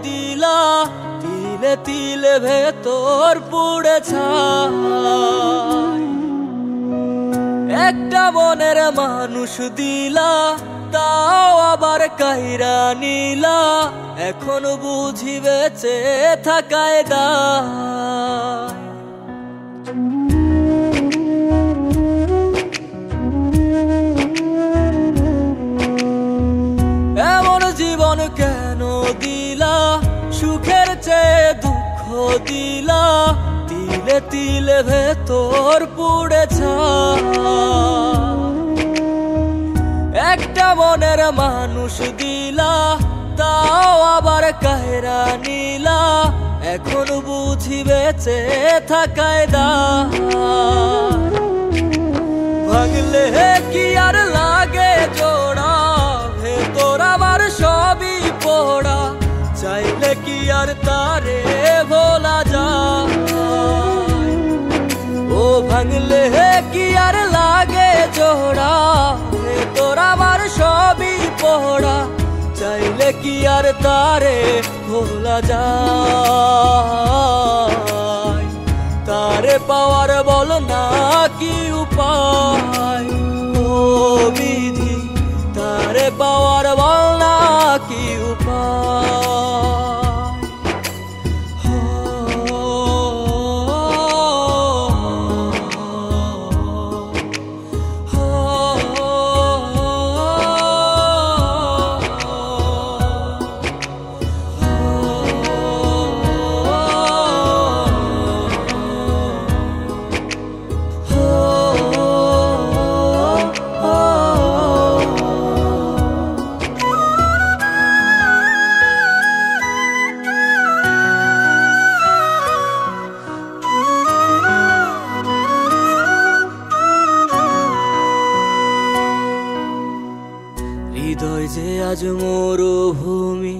দিলা, তিলে তিলে ভেতর পুড়ে ছাই। একটা মনের মানুষ দিলা, তাও আবার কাইরা নিলা, এখন বুঝি বেঁচে থাকায় দায়। এমন জীবন কেন দিলা, সুখের চেয়ে দুঃখ দিলা, তিলে তিলে ভেতর পুড়ে ছাই। একটা মনের মানুষ দিলা, তাও আবার কাহেরা নিলা, এখন বুঝি বেঁচে থাকায় দায়। ভাঙলে কি আর লাগে জোড়া, ভেতর আমার সবই পোড়া, চাইলে কি আর তারে ভোলা যায়। ও ভাঙলে কি আর লাগে জোড়া, ভেতর আমার সবই পোড়া, চাইলে কি আর তারে ভোলা যায়। তারে পাওয়ার বল না কি উপায়, ও বিধি তারে পাওয়ার বল না কি উপায়। হৃদয় যে আজ মরুভূমি,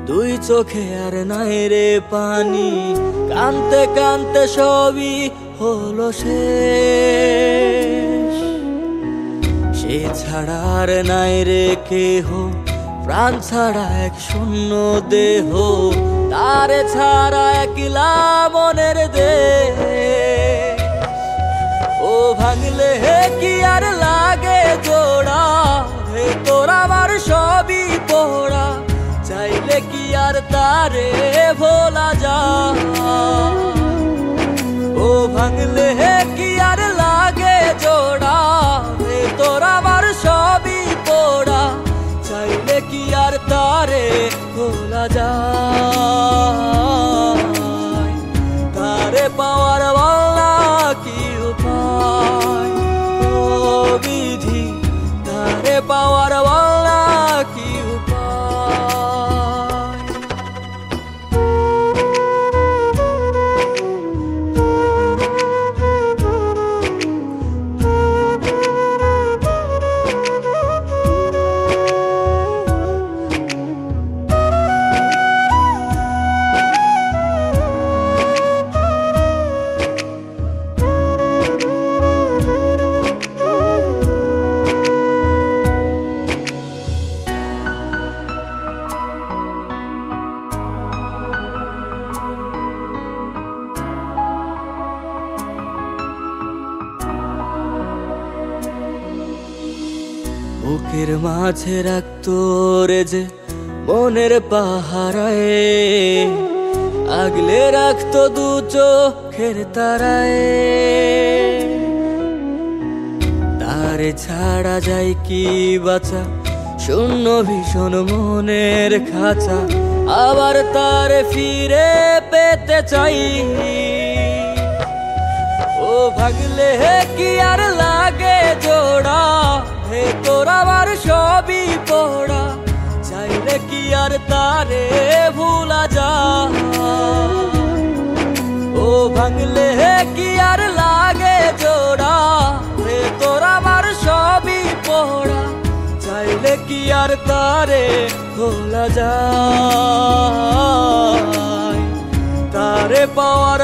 দুই চোখে আর নাই রে পানি, কানতে কানতে সবই হলো শেষ। সে ছাড়া আর নাই রে কেহ, প্রাণ ছাড়া এক শূন্য দেহ, তারে ছাড়া একলা মনের দেহ। ও ভাঙলে কি আর লাগে জোড়া, ভেতর আমার সবই পোড়া, চাইলে কি আর তারে ভোলা যায়। ও ভাঙলে কি আর লাগে জোড়া, ভেতর আমার সবই পোড়া, চাইলে কি আর তারে ভোলা যায়। তারে পাওয়ার বলা কি উপায়, ও বিধি তারে পাওয়ার বলা কি উপায়। বুকের মাঝে রাখতো রে যে মনের পাহারায়, আগলে রাখতো দু চোখের তারায়। তারে ছাড়া যায় কি বাঁচা, শূন্য ভীষণ মনের খাঁচা, আবার তারে ফিরে পেতে চাই। ও ভাগলে কি আর লাগে জোড়া, ভেতর আমার সবই পোড়া, চাইলে কি আর তারে ভুলা যায়। ও ভাঙলে কি আর লাগে জোড়া, ভেতর আমার সবই পোড়া, চাইলে কি আর তারে ভোলা যায়। তারে পাওয়ার